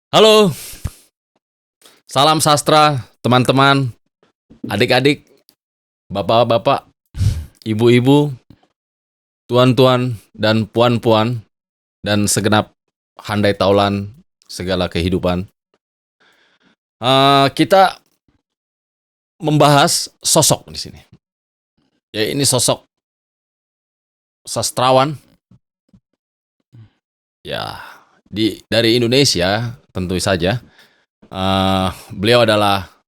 Halo, salam sastra teman-teman, adik-adik, bapak-bapak, ibu-ibu, tuan-tuan, dan puan-puan, dan segenap handai taulan segala kehidupan. Kita membahas sosok di sini. Ya, ini sosok sastrawan. Ya, dari Indonesia tentu saja. Beliau adalah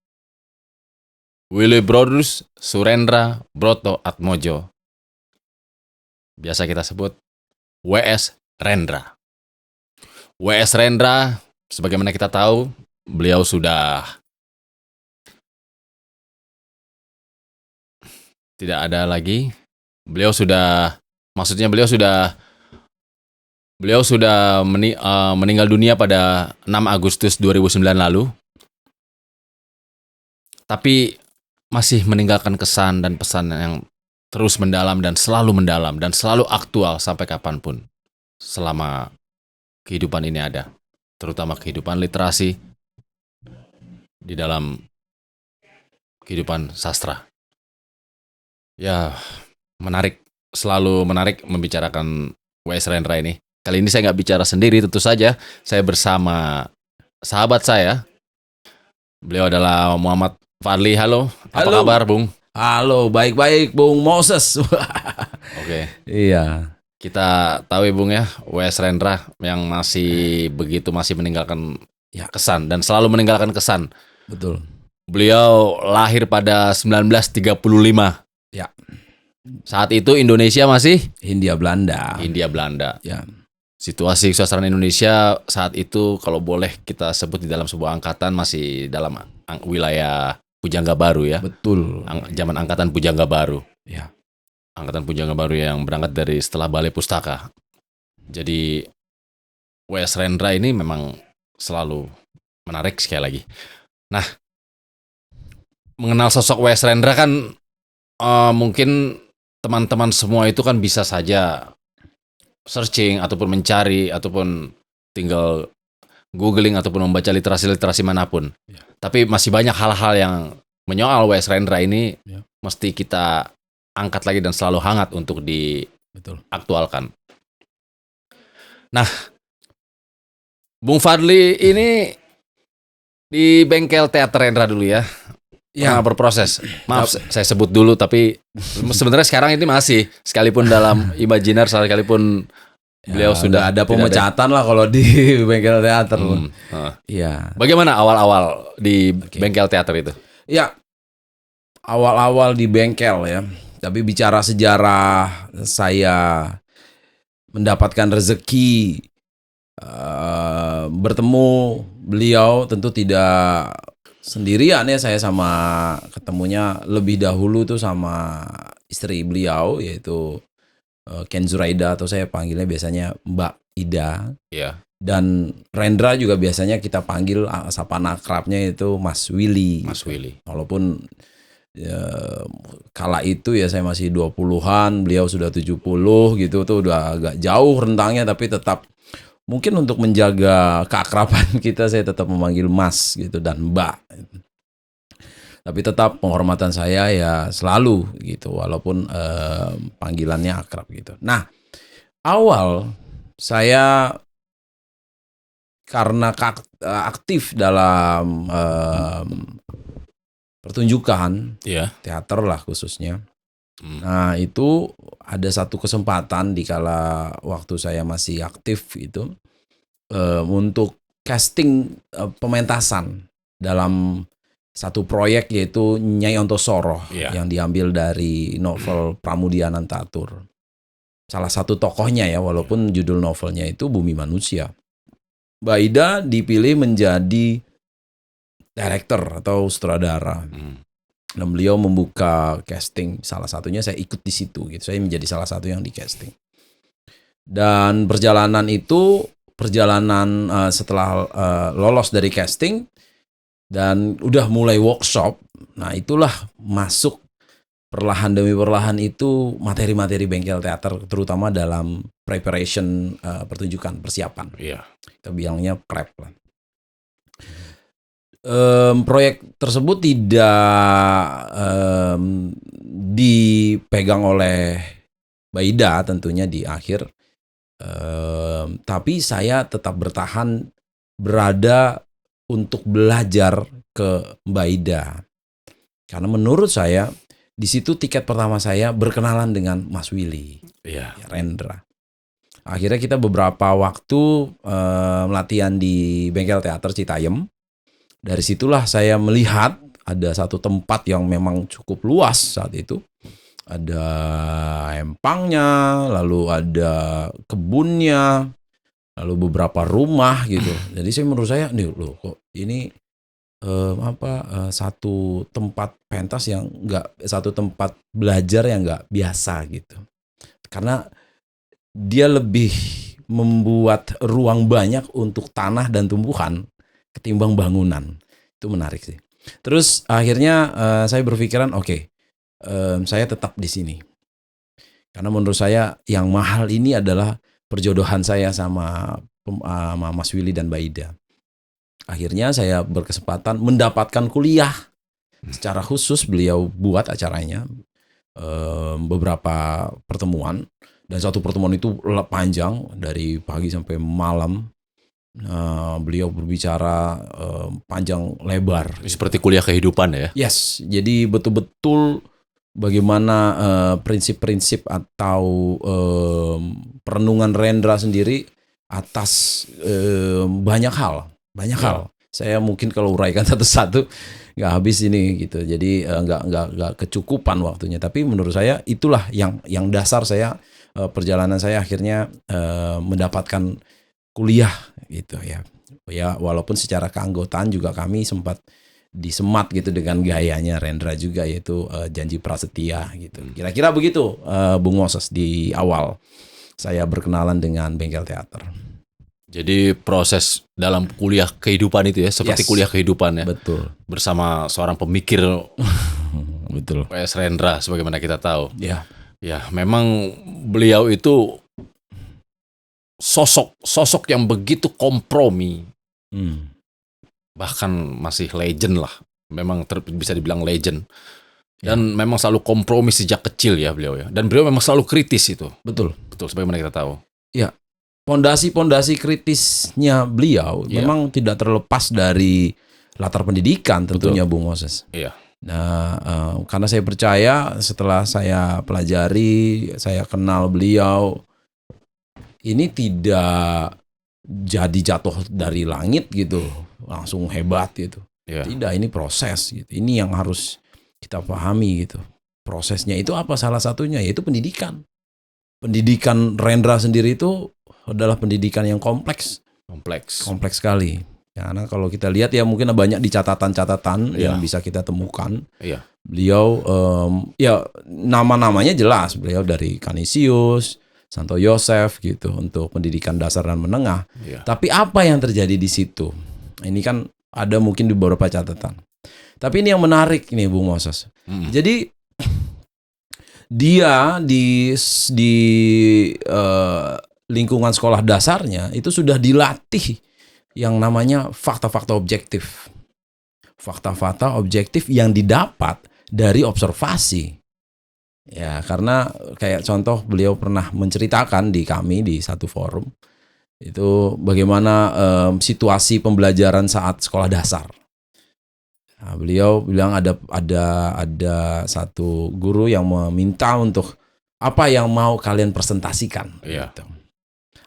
Willibrordus Surendra Broto Atmojo. Biasa kita sebut W.S. Rendra. W.S. Rendra, sebagaimana kita tahu, beliau sudah tidak ada lagi. Beliau sudah meninggal dunia pada 6 Agustus 2009 lalu. Tapi masih meninggalkan kesan dan pesan yang terus mendalam dan selalu aktual sampai kapanpun selama kehidupan ini ada, terutama kehidupan literasi di dalam kehidupan sastra. Ya, selalu menarik membicarakan W.S. Rendra ini. Kali ini saya nggak bicara sendiri, tentu saja saya bersama sahabat saya. Beliau adalah Muhammad Fadli. Halo, apa Halo. kabar, Bung? Halo, baik-baik Bung Moses. Oke. Iya. Kita tahu ya, Bung, ya, W.S. Rendra yang masih meninggalkan kesan dan selalu meninggalkan kesan. Betul. Beliau lahir pada 1935. Ya. Saat itu Indonesia masih Hindia Belanda. Ya. Ya. Situasi kesusastraan Indonesia saat itu kalau boleh kita sebut di dalam sebuah angkatan masih dalam wilayah Pujangga Baru, ya. Betul. Zaman angkatan Pujangga Baru. Ya. Angkatan Pujangga Baru yang berangkat dari setelah Balai Pustaka. Jadi W.S. Rendra ini memang selalu menarik sekali lagi. Nah, mengenal sosok W.S. Rendra kan mungkin teman-teman semua itu kan bisa saja searching ataupun mencari ataupun tinggal googling ataupun membaca literasi manapun. Ya. Tapi masih banyak hal-hal yang menyoal W.S. Rendra ini mesti kita angkat lagi dan selalu hangat untuk diaktualkan. Nah, Bung Fadli ini di bengkel teater Rendra dulu, ya. Pernah berproses. Maaf, saya sebut dulu, tapi sebenarnya sekarang ini masih, sekalipun dalam imajiner, sekalipun beliau sudah ada pemecatan lah kalau di bengkel teater. Iya. Bagaimana awal-awal di bengkel teater itu? Ya, awal-awal di bengkel, ya. Tapi bicara sejarah saya mendapatkan rezeki bertemu beliau tentu tidak sendirian, ya. Saya ketemunya lebih dahulu tuh sama istri beliau, yaitu Ken Zuraida, atau saya panggilnya biasanya Mbak Ida. Iya. Dan Rendra juga biasanya kita panggil sapaan akrabnya itu Mas Willy. Mas Willy. Walaupun kala itu ya saya masih 20-an, beliau sudah 70 gitu, tuh udah agak jauh rentangnya, tapi tetap mungkin untuk menjaga keakraban kita, saya tetap memanggil Mas gitu dan Mbak. Tapi tetap penghormatan saya ya selalu gitu, walaupun panggilannya akrab gitu. Nah, awal saya karena aktif dalam pertunjukan teater lah khususnya. Nah, itu ada satu kesempatan di kala waktu saya masih aktif itu untuk casting pementasan dalam satu proyek, yaitu Nyai Ontosoro, yang diambil dari novel Pramudia Anantatur. Salah satu tokohnya, ya, walaupun judul novelnya itu Bumi Manusia. Mbak Ida dipilih menjadi director atau sutradara. Dan beliau membuka casting, salah satunya saya ikut di situ gitu. Saya menjadi salah satu yang di casting. Dan perjalanan setelah lolos dari casting dan udah mulai workshop. Nah, itulah masuk perlahan demi perlahan itu materi-materi bengkel teater, terutama dalam preparation pertunjukan, persiapan. Iya. Kita bilangnya prep lah. Proyek tersebut tidak dipegang oleh Mbak Ida tentunya di akhir, tapi saya tetap bertahan berada untuk belajar ke Mbak Ida. Karena menurut saya di situ tiket pertama saya berkenalan dengan Mas Willy, Iya. Rendra. Akhirnya kita beberapa waktu latihan di bengkel teater Citayam. Dari situlah saya melihat ada satu tempat yang memang cukup luas saat itu. Ada empangnya, lalu ada kebunnya, lalu beberapa rumah gitu. Jadi menurut saya, nih loh kok ini satu tempat pentas yang satu tempat belajar yang nggak biasa gitu. Karena dia lebih membuat ruang banyak untuk tanah dan tumbuhan ketimbang bangunan. Itu menarik sih. Terus akhirnya saya berpikiran saya tetap di sini. Karena menurut saya yang mahal ini adalah perjodohan saya sama Mas Willy dan Mbak Ida. Akhirnya saya berkesempatan mendapatkan kuliah secara khusus. Beliau buat acaranya beberapa pertemuan, dan satu pertemuan itu panjang dari pagi sampai malam. Beliau berbicara panjang lebar. Seperti kuliah kehidupan ya? Yes, jadi betul-betul bagaimana prinsip-prinsip atau perenungan Rendra sendiri atas banyak hal. Saya mungkin kalau uraikan satu-satu nggak habis ini gitu. Jadi nggak kecukupan waktunya. Tapi menurut saya itulah yang dasar saya, perjalanan saya akhirnya mendapatkan kuliah gitu ya. Ya walaupun secara keanggotaan juga kami sempat disemat gitu dengan gayanya Rendra juga, yaitu janji prasetia gitu. Kira-kira begitu Bung Moses di awal saya berkenalan dengan bengkel teater. Jadi proses dalam kuliah kehidupan itu ya, seperti kuliah kehidupan ya. Betul. Bersama seorang pemikir betul. PS Rendra sebagaimana kita tahu. Ya. Ya, memang beliau itu sosok yang begitu kompromi. Bahkan masih legend lah. Memang bisa dibilang legend. Dan memang selalu kompromi sejak kecil ya beliau ya. Dan beliau memang selalu kritis itu. Betul sebagaimana kita tahu. Ya. Pondasi kritisnya beliau memang tidak terlepas dari latar pendidikan tentunya. Betul. Bung Moses. Iya. Nah, karena saya percaya setelah saya pelajari, saya kenal beliau, ini tidak jadi jatuh dari langit gitu, langsung hebat gitu. Yeah. Tidak, ini proses gitu. Ini yang harus kita pahami gitu. Prosesnya itu apa? Salah satunya yaitu pendidikan. Pendidikan Rendra sendiri itu adalah pendidikan yang kompleks sekali. Karena kalau kita lihat ya mungkin banyak di catatan-catatan yang bisa kita temukan. Yeah. Beliau ya nama-namanya jelas, beliau dari Canisius, Santo Yosef gitu untuk pendidikan dasar dan menengah. Yeah. Tapi apa yang terjadi di situ? Ini kan ada mungkin di beberapa catatan. Tapi ini yang menarik nih Bung Moses. Jadi dia di lingkungan sekolah dasarnya itu sudah dilatih yang namanya fakta-fakta objektif. Fakta-fakta objektif yang didapat dari observasi. Ya, karena kayak contoh beliau pernah menceritakan di kami di satu forum itu bagaimana situasi pembelajaran saat sekolah dasar. Nah, beliau bilang ada satu guru yang meminta untuk apa yang mau kalian presentasikan. Iya. Gitu.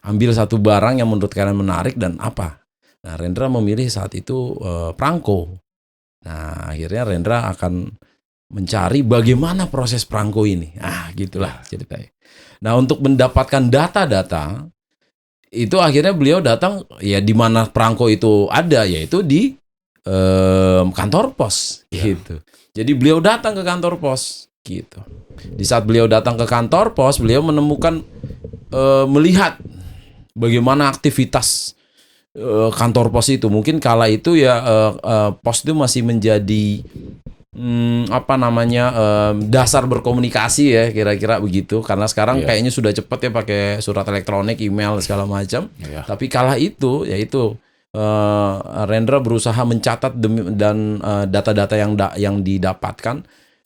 Ambil satu barang yang menurut kalian menarik dan apa. Nah, Rendra memilih saat itu perangko. Nah, akhirnya Rendra akan mencari bagaimana proses perangko ini. Gitulah ceritanya. Nah, untuk mendapatkan data-data itu akhirnya beliau datang ya di mana perangko itu ada, yaitu di kantor pos gitu. Jadi beliau datang ke kantor pos gitu. Di saat beliau datang ke kantor pos, beliau menemukan melihat bagaimana aktivitas kantor pos itu. Mungkin kala itu ya pos itu masih menjadi dasar berkomunikasi ya, kira-kira begitu. Karena sekarang kayaknya sudah cepat ya pakai surat elektronik, email segala macam. Tapi kala itu yaitu Rendra berusaha mencatat dan data-data yang didapatkan.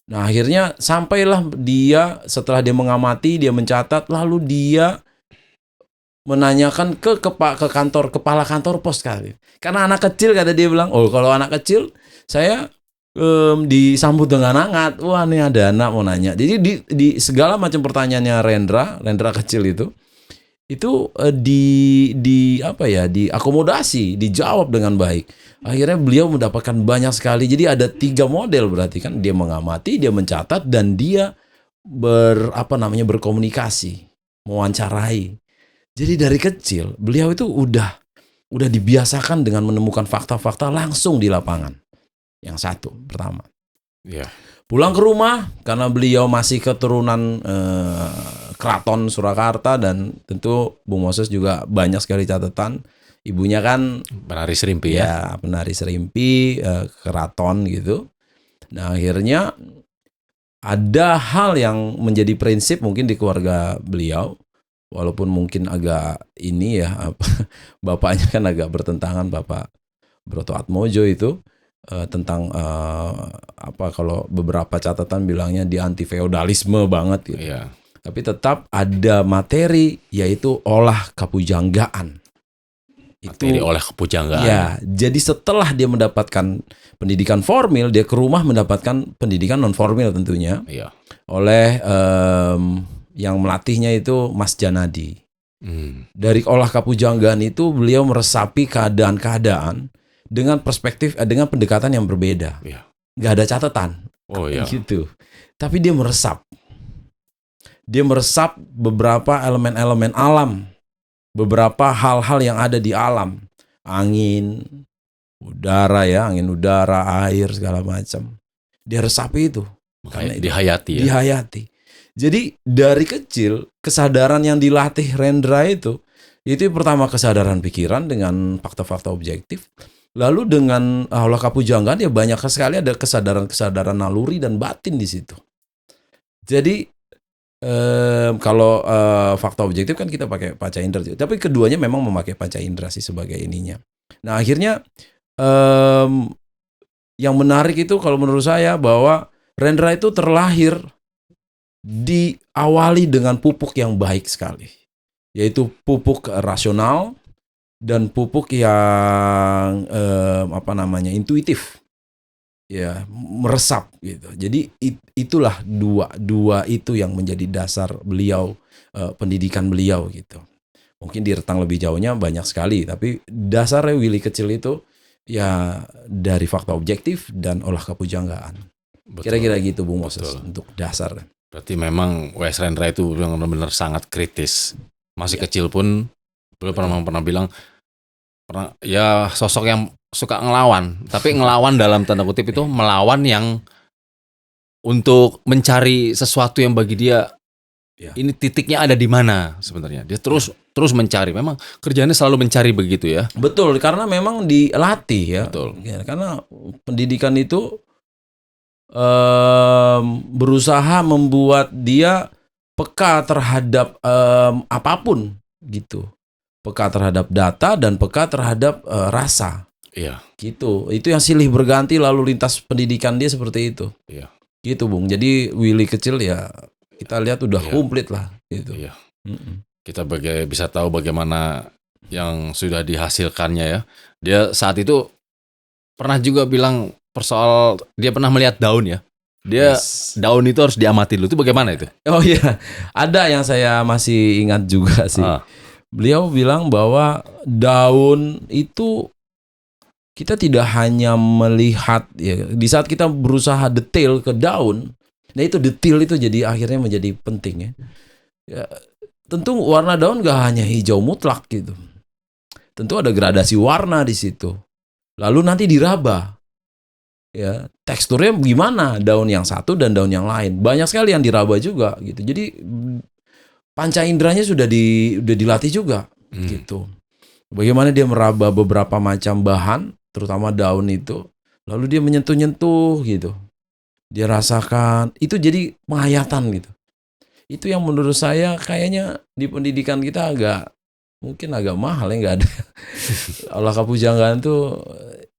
Nah, akhirnya sampailah dia setelah dia mengamati, dia mencatat, lalu dia menanyakan ke kantor kepala kantor pos kali. Karena anak kecil, kata dia bilang, oh kalau anak kecil saya disambut dengan hangat. Wah, ini ada anak mau nanya. Jadi di segala macam pertanyaannya Rendra kecil itu diakomodasi, dijawab dengan baik. Akhirnya beliau mendapatkan banyak sekali. Jadi ada 3 model, berarti kan dia mengamati, dia mencatat, dan dia berkomunikasi, mewawancarai. Jadi dari kecil beliau itu udah dibiasakan dengan menemukan fakta-fakta langsung di lapangan. Yang satu pertama. Iya. Pulang ke rumah karena beliau masih keturunan Keraton Surakarta, dan tentu Bung Moses juga banyak sekali catatan. Ibunya kan penari serimpi ya. Penari serimpi, keraton gitu. Nah, akhirnya ada hal yang menjadi prinsip mungkin di keluarga beliau. Walaupun mungkin agak bapaknya kan agak bertentangan, Bapak Broto Atmojo itu tentang kalau beberapa catatan bilangnya di anti feodalisme banget gitu. Iya. Tapi tetap ada materi, yaitu olah kapujanggaan. Materi olah kapujanggaan. Ya, jadi setelah dia mendapatkan pendidikan formal, dia ke rumah mendapatkan pendidikan non formal tentunya. Iya. Oleh yang melatihnya itu Mas Janadi. Dari olah kapujanggaan itu beliau meresapi keadaan-keadaan dengan perspektif, dengan pendekatan yang berbeda. Iya. Gak ada catatan. Oh iya. Gitu. Tapi dia meresap. Dia meresap beberapa elemen-elemen alam. Beberapa hal-hal yang ada di alam. Angin, udara ya, angin udara, air, segala macam. Dia resapi itu. Makanya dihayati ya. Dihayati. Jadi dari kecil kesadaran yang dilatih Rendra itu pertama kesadaran pikiran dengan fakta-fakta objektif. Lalu dengan olah kapujanggaan dia banyak sekali ada kesadaran-kesadaran naluri dan batin di situ. Jadi kalau fakta objektif kan kita pakai panca indera, tapi keduanya memang memakai panca indera sih sebagai ininya. Nah, akhirnya yang menarik itu kalau menurut saya bahwa Rendra itu terlahir diawali dengan pupuk yang baik sekali, yaitu pupuk rasional dan pupuk yang intuitif, ya, meresap gitu. Jadi itulah dua itu yang menjadi dasar beliau, pendidikan beliau gitu. Mungkin diretang lebih jauhnya banyak sekali, tapi dasarnya Willy kecil itu ya dari fakta objektif dan olah kapujanggaan. Kira-kira gitu Bung Moses untuk dasar. Berarti memang W.S. Rendra itu benar-benar sangat kritis. Masih kecil pun beliau pernah bilang sosok yang suka ngelawan, tapi ngelawan dalam tanda kutip itu melawan yang untuk mencari sesuatu yang bagi dia ini titiknya ada di mana sebenarnya. Dia terus mencari. Memang kerjanya selalu mencari begitu ya. Betul, karena memang dilatih ya. Betul. Ya, karena pendidikan itu berusaha membuat dia peka terhadap apapun gitu. Peka terhadap data dan peka terhadap rasa. Iya. Gitu. Itu yang silih berganti lalu lintas pendidikan dia seperti itu. Iya. Gitu, Bung. Jadi Willy kecil ya kita lihat udah komplit lah gitu. Iya. Kita bisa tahu bagaimana yang sudah dihasilkannya ya. Dia saat itu pernah juga bilang persoal dia pernah melihat daun ya. Dia daun itu harus diamati dulu. Itu bagaimana itu? Oh iya, ada yang saya masih ingat juga sih. Beliau bilang bahwa daun itu kita tidak hanya melihat ya, di saat kita berusaha detail ke daun, nah itu detail itu jadi akhirnya menjadi penting ya. Ya tentu warna daun gak hanya hijau mutlak gitu. Tentu ada gradasi warna di situ. Lalu nanti diraba. Ya, teksturnya gimana daun yang satu dan daun yang lain. Banyak sekali yang diraba juga gitu. Jadi panca inderanya sudah dilatih juga gitu. Bagaimana dia meraba beberapa macam bahan, terutama daun itu, lalu dia menyentuh-nyentuh gitu. Dia rasakan, itu jadi penghayatan gitu. Itu yang menurut saya kayaknya di pendidikan kita agak mungkin agak mahal ya, nggak ada. Alaka Pujanggaan tuh,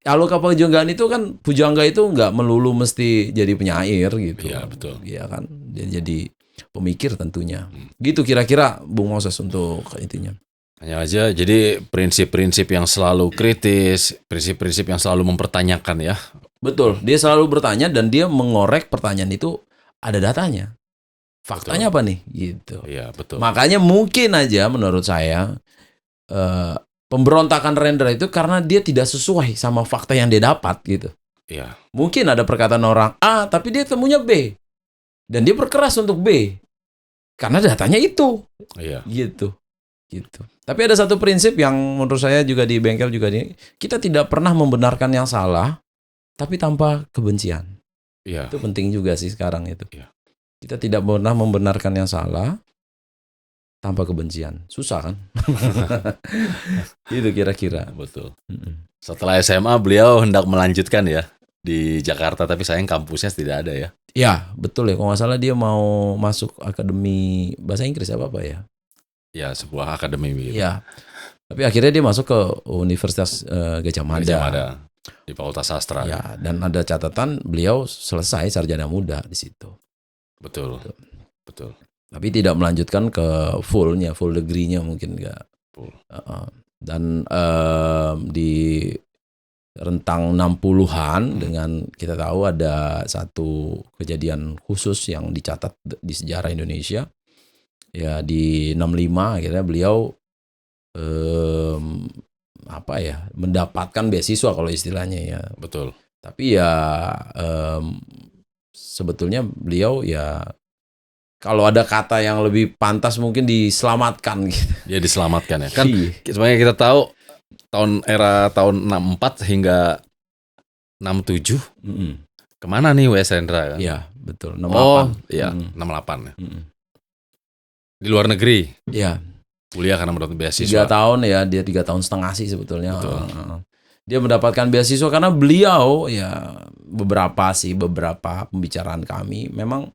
Alaka Pujanggaan itu kan, pujangga itu nggak melulu mesti jadi penyair gitu. Iya, betul. Iya kan, dia jadi pemikir tentunya. Gitu kira-kira Bung Moses untuk intinya. Hanya aja, jadi prinsip-prinsip yang selalu kritis, prinsip-prinsip yang selalu mempertanyakan ya. Betul, dia selalu bertanya dan dia mengorek pertanyaan itu ada datanya. Faktanya apa nih? Gitu. Iya, betul. Makanya mungkin aja menurut saya pemberontakan Rendra itu karena dia tidak sesuai sama fakta yang dia dapat gitu. Iya. Mungkin ada perkataan orang A, tapi dia temunya B. Dan dia berkeras untuk B. Karena datanya itu. Iya. Gitu. Tapi ada satu prinsip yang menurut saya juga di bengkel juga nih, kita tidak pernah membenarkan yang salah, tapi tanpa kebencian. Iya. Itu penting juga sih sekarang itu. Iya. Kita tidak pernah membenarkan yang salah tanpa kebencian. Susah kan? Itu kira-kira. Betul. Setelah SMA beliau hendak melanjutkan ya di Jakarta, tapi sayang kampusnya tidak ada ya. Ya, betul ya. Kalau nggak salah dia mau masuk akademi bahasa Inggris apa ya? Ya, sebuah akademi begitu. Ya. Tapi akhirnya dia masuk ke Universitas Gajah Mada. Gajah Mada di Fakultas Sastra. Ya, dan ada catatan beliau selesai sarjana muda di situ. Betul. Tapi tidak melanjutkan ke full degree-nya mungkin enggak. Dan di rentang 60-an dengan kita tahu ada satu kejadian khusus yang dicatat di sejarah Indonesia. Ya di 65 akhirnya beliau mendapatkan beasiswa kalau istilahnya ya. Betul. Tapi ya sebetulnya beliau ya kalau ada kata yang lebih pantas mungkin diselamatkan gitu. Ya diselamatkan ya. Kan sebenarnya kita tahu tahun 64 hingga 67 kemana nih W.S. Rendra kan? Iya, betul. 68. Oh, iya, 68 ya. Di luar negeri. Iya. Kuliah karena mendapat beasiswa. 3 tahun ya, dia 3 tahun setengah sih sebetulnya. Betul. Dia mendapatkan beasiswa karena beliau ya beberapa pembicaraan kami memang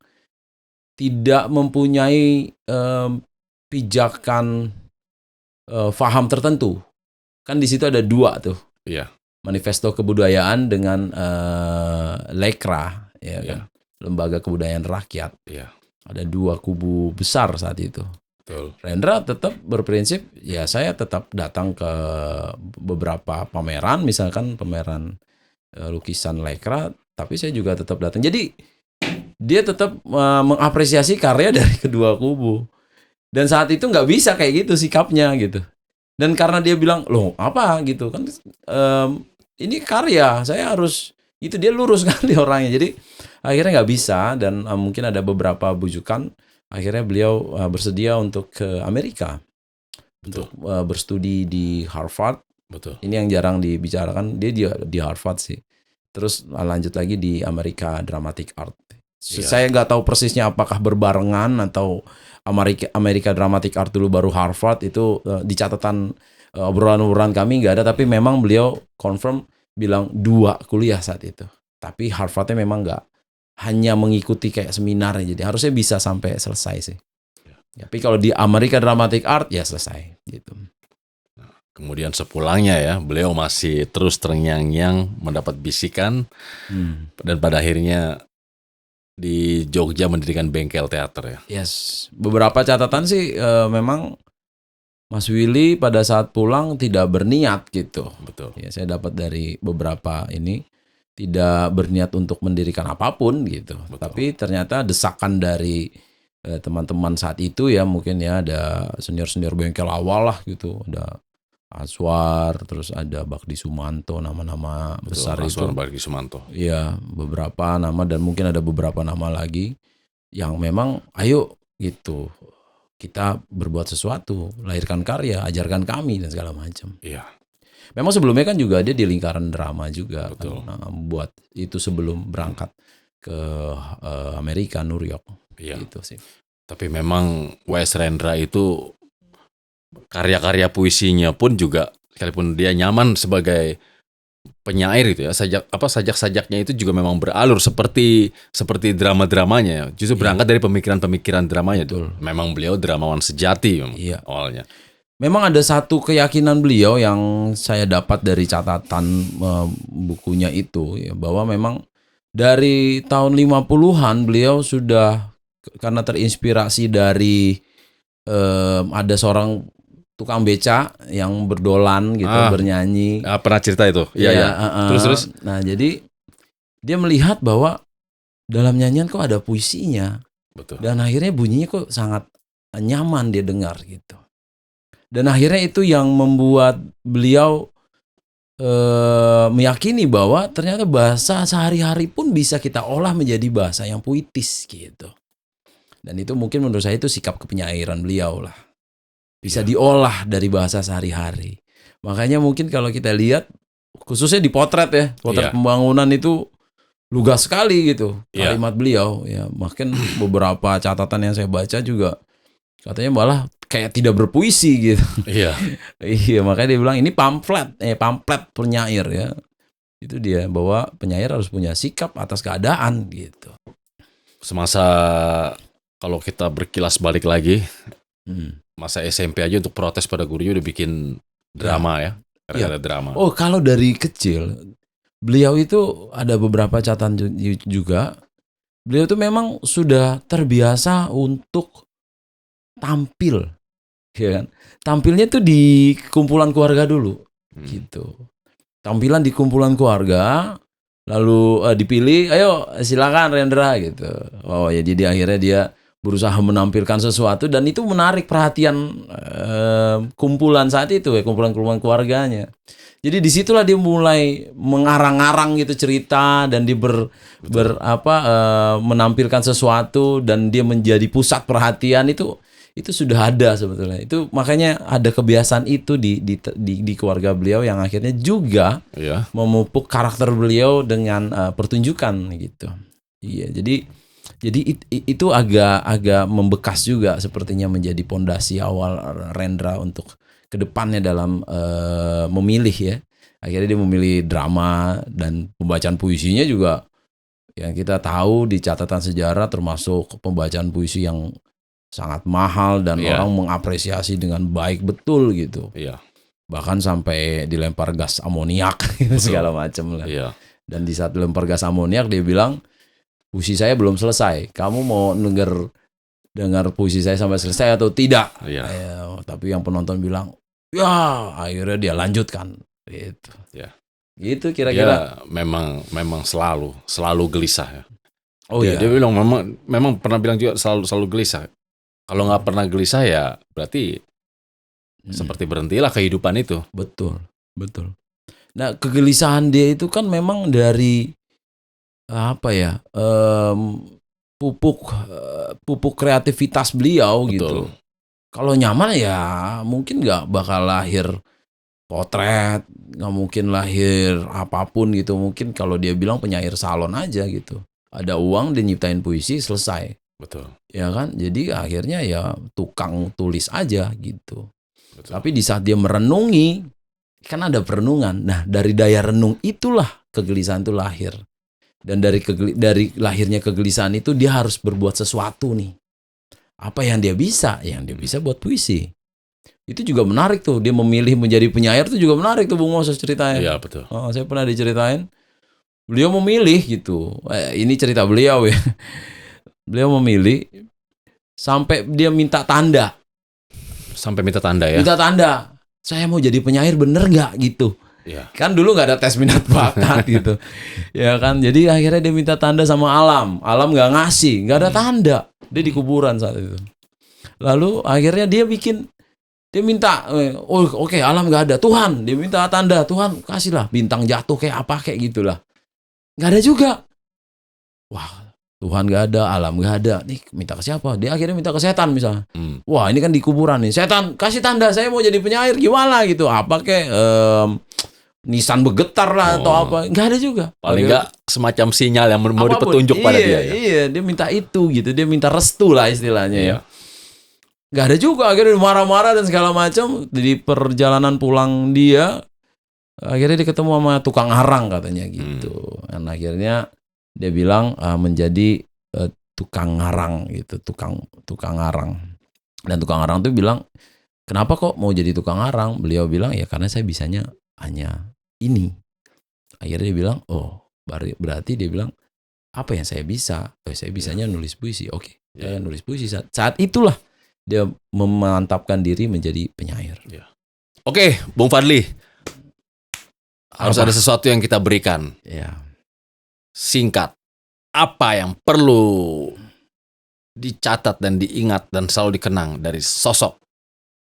tidak mempunyai pijakan faham tertentu. Kan di situ ada 2 tuh. Iya. Manifesto Kebudayaan dengan Lekra, ya kan? Lembaga Kebudayaan Rakyat. Iya. Ada 2 kubu besar saat itu. Betul. Rendra tetap berprinsip, ya saya tetap datang ke beberapa pameran, misalkan pameran lukisan Lekra, tapi saya juga tetap datang. Jadi dia tetap mengapresiasi karya dari kedua kubu. Dan saat itu nggak bisa kayak gitu sikapnya gitu. Dan karena dia bilang, loh apa gitu kan, ini karya, saya harus, itu dia lurus kali orangnya. Jadi akhirnya nggak bisa dan mungkin ada beberapa bujukan. Akhirnya beliau bersedia untuk ke Amerika. Betul. Untuk berstudi di Harvard. Betul. Ini yang jarang dibicarakan, dia di Harvard sih. Terus lanjut lagi di Amerika Dramatic Art. Iya. Saya nggak tahu persisnya apakah berbarengan atau Amerika Dramatic Art dulu baru Harvard. Itu di catatan obrolan-obrolan kami nggak ada, tapi memang beliau confirm bilang 2 kuliah saat itu. Tapi Harvardnya memang nggak hanya mengikuti kayak seminar, jadi harusnya bisa sampai selesai sih. Tapi kalau di Amerika Dramatic Art ya selesai gitu. Kemudian sepulangnya ya, beliau masih terus terngiang-ngiang mendapat bisikan dan pada akhirnya di Jogja mendirikan bengkel teater ya. Yes, beberapa catatan sih memang Mas Willy pada saat pulang tidak berniat gitu. Betul. Ya, saya dapat dari beberapa ini tidak berniat untuk mendirikan apapun gitu. Betul. Tapi ternyata desakan dari teman-teman saat itu ya, mungkin ya ada senior-senior bengkel awal lah gitu. Ada Aswar, terus ada Bakdi Sumanto, nama-nama besar itu. Aswar, Bakdi Sumanto. Iya, beberapa nama dan mungkin ada beberapa nama lagi yang memang ayo gitu. Kita berbuat sesuatu, lahirkan karya, ajarkan kami dan segala macam. Iya. Memang sebelumnya kan juga dia di lingkaran drama juga. Betul. Kan, buat itu sebelum berangkat ke Amerika, New York. Iya. Gitu sih. Tapi memang W.S. Rendra itu karya-karya puisinya pun juga, sekalipun dia nyaman sebagai penyair itu ya, sajak-sajaknya itu juga memang beralur seperti drama-dramanya. Justru berangkat dari pemikiran-pemikiran dramanya. Betul. Memang beliau dramawan sejati iya. awalnya. memang ada satu keyakinan beliau yang saya dapat dari catatan bukunya itu ya, bahwa memang dari tahun 50-an beliau sudah karena terinspirasi dari ada seorang tukang beca yang berdolan gitu, bernyanyi. Pernah cerita itu. Iya. Terus. Nah, jadi dia melihat bahwa dalam nyanyian kok ada puisinya. Betul. Dan akhirnya bunyinya kok sangat nyaman dia dengar gitu. Dan akhirnya itu yang membuat beliau meyakini bahwa ternyata bahasa sehari-hari pun bisa kita olah menjadi bahasa yang puitis gitu. Dan itu mungkin menurut saya itu sikap kepenyairan beliau lah. Bisa diolah dari bahasa sehari-hari. Makanya mungkin kalau kita lihat, khususnya di potret ya, potret pembangunan itu lugas sekali gitu kalimat beliau. Ya, bahkan beberapa catatan yang saya baca juga katanya malah kayak tidak berpuisi gitu. Iya. Iya, makanya dia bilang ini pamflet penyair ya. Itu dia, bahwa penyair harus punya sikap atas keadaan gitu. Semasa kalau kita berkilas balik lagi, masa SMP aja untuk protes pada gurunya udah bikin drama ya. Ada drama. Oh, kalau dari kecil beliau itu ada beberapa catatan juga. Beliau tuh memang sudah terbiasa untuk tampil, ya kan? Tampilnya tuh di kumpulan keluarga dulu, gitu. Tampilan di kumpulan keluarga, lalu dipilih, ayo silakan Rendra gitu. Oh ya, jadi akhirnya dia berusaha menampilkan sesuatu dan itu menarik perhatian kumpulan saat itu ya, kumpulan keluarganya. Jadi disitulah dia mulai mengarang-arang gitu cerita dan dia menampilkan sesuatu dan dia menjadi pusat perhatian. Itu sudah ada sebetulnya. Itu makanya ada kebiasaan itu di keluarga beliau yang akhirnya juga memupuk karakter beliau dengan pertunjukan gitu. Iya, jadi itu agak membekas juga sepertinya menjadi pondasi awal Rendra untuk kedepannya dalam memilih ya. Akhirnya dia memilih drama dan pembacaan puisinya juga yang kita tahu di catatan sejarah termasuk pembacaan puisi yang sangat mahal dan orang mengapresiasi dengan baik betul gitu. Iya. Bahkan sampai dilempar gas amoniak segala macam lah. Iya. Dan di saat dilempar gas amoniak dia bilang, puisi saya belum selesai. Kamu mau dengar puisi saya sampai selesai atau tidak? Iya. Tapi yang penonton bilang, ya, akhirnya dia lanjutkan. Gitu. Ya. Gitu kira-kira. Ya, memang selalu gelisah ya. Oh iya. Dia bilang memang pernah bilang juga selalu gelisah. Kalau nggak pernah gelisah ya berarti seperti berhentilah kehidupan itu. Betul. Nah, kegelisahan dia itu kan memang dari pupuk kreativitas beliau. Betul. Gitu. Kalau nyaman ya mungkin nggak bakal lahir potret, nggak mungkin lahir apapun gitu. Mungkin kalau dia bilang penyair salon aja gitu. Ada uang dia nyiptain puisi selesai. Betul. Ya kan? Jadi akhirnya ya tukang tulis aja gitu. Betul. Tapi di saat dia merenungi, kan ada perenungan. Nah, dari daya renung itulah kegelisahan itu lahir. Dan dari lahirnya kegelisahan itu dia harus berbuat sesuatu nih. Apa yang dia bisa? Yang dia bisa buat puisi. Itu juga menarik tuh. Dia memilih menjadi penyair itu juga menarik tuh Bung Moses ceritanya. Iya, betul. Saya pernah diceritain. Beliau memilih gitu. Ini cerita beliau ya. Beliau memilih sampai dia minta tanda. Sampai minta tanda ya? Minta tanda. Saya mau jadi penyair bener gak gitu. Ya. Kan dulu gak ada tes minat bakat gitu. Ya kan, jadi akhirnya dia minta tanda sama alam. Alam gak ngasih, gak ada tanda. Dia di kuburan saat itu. Lalu akhirnya dia minta, oke, alam gak ada. Tuhan, dia minta tanda. Tuhan kasihlah bintang jatuh kayak apa kayak gitulah. Gak ada juga. Wah, Tuhan gak ada, alam gak ada. Nih minta ke siapa? Dia akhirnya minta ke setan misalnya. Wah, ini kan di kuburan nih. Setan, kasih tanda saya mau jadi penyair gimana gitu. Apa kayak nisan bergetar lah atau apa. Gak ada juga. Paling gak semacam sinyal yang mau dipetunjuk pada dia. Iya, dia minta itu gitu. Dia minta restu lah istilahnya ya. Gak ada juga. Akhirnya marah-marah dan segala macam. Di perjalanan pulang dia, akhirnya dia ketemu sama tukang arang katanya gitu. Dan akhirnya dia bilang menjadi tukang ngarang gitu, tukang ngarang. Dan tukang ngarang tuh bilang, kenapa kok mau jadi tukang arang? Beliau bilang, ya karena saya bisanya hanya ini. Akhirnya dia bilang, oh berarti dia bilang, apa yang saya bisa? Saya bisanya nulis puisi. Oke, saya nulis puisi. Saat itulah dia memantapkan diri menjadi penyair. Oke, Bung Fadli. Harus ada sesuatu yang kita berikan. Ya. Singkat. Apa yang perlu dicatat dan diingat dan selalu dikenang dari sosok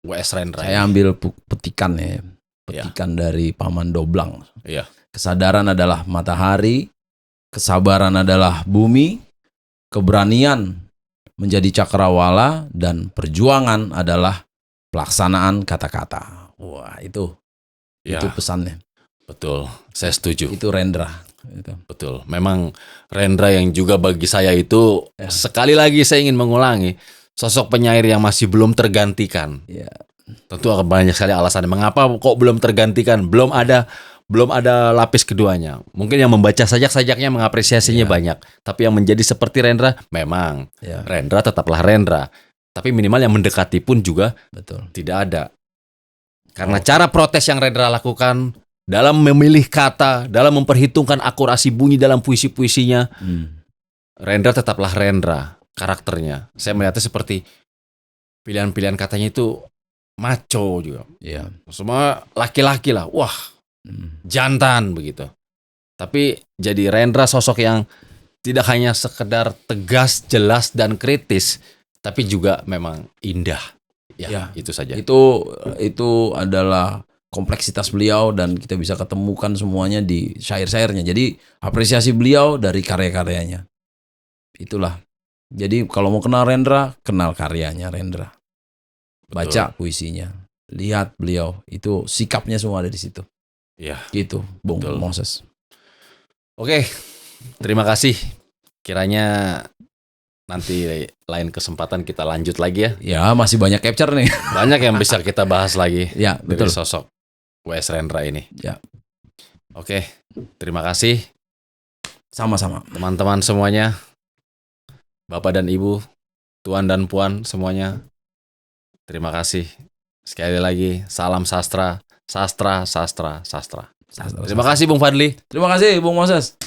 W.S. Rendra? Saya ambil petikan ya. Petikan dari Paman Doblang. Iya. Kesadaran adalah matahari, kesabaran adalah bumi, keberanian menjadi cakrawala, dan perjuangan adalah pelaksanaan kata-kata. Wah, itu pesannya. Betul, saya setuju. Itu Rendra. Betul, memang Rendra yang juga bagi saya itu, sekali lagi saya ingin mengulangi, sosok penyair yang masih belum tergantikan. Ya. Tentu akan banyak sekali alasan mengapa kok belum tergantikan, belum ada lapis keduanya. Mungkin yang membaca sajak-sajaknya mengapresiasinya banyak, tapi yang menjadi seperti Rendra, memang Rendra tetaplah Rendra. Tapi minimal yang mendekati pun juga tidak ada. Karena cara protes yang Rendra lakukan dalam memilih kata, dalam memperhitungkan akurasi bunyi dalam puisi-puisinya, Rendra tetaplah Rendra karakternya. Saya melihatnya seperti pilihan-pilihan katanya itu macho juga. Semua laki-laki lah. Wah, jantan begitu. Tapi jadi Rendra sosok yang tidak hanya sekedar tegas, jelas, dan kritis, tapi juga memang indah. Itu saja. Itu adalah kompleksitas beliau dan kita bisa ketemukan semuanya di syair-syairnya. Jadi apresiasi beliau dari karya-karyanya. Itulah. Jadi kalau mau kenal Rendra, kenal karyanya Rendra. Baca puisinya, lihat beliau, itu sikapnya semua ada di situ. Gitu, Bung Moses. Oke, terima kasih. Kiranya nanti lain kesempatan kita lanjut lagi ya. Ya, masih banyak capture nih. Banyak yang bisa kita bahas lagi. Betul. Dari sosok W.S. Rendra ini. Oke, terima kasih. Sama-sama. Teman-teman semuanya, Bapak dan Ibu, Tuan dan Puan semuanya, terima kasih. Sekali lagi, salam sastra, sastra, sastra, sastra. Terima kasih Bung Fadli. Terima kasih Bung Moses.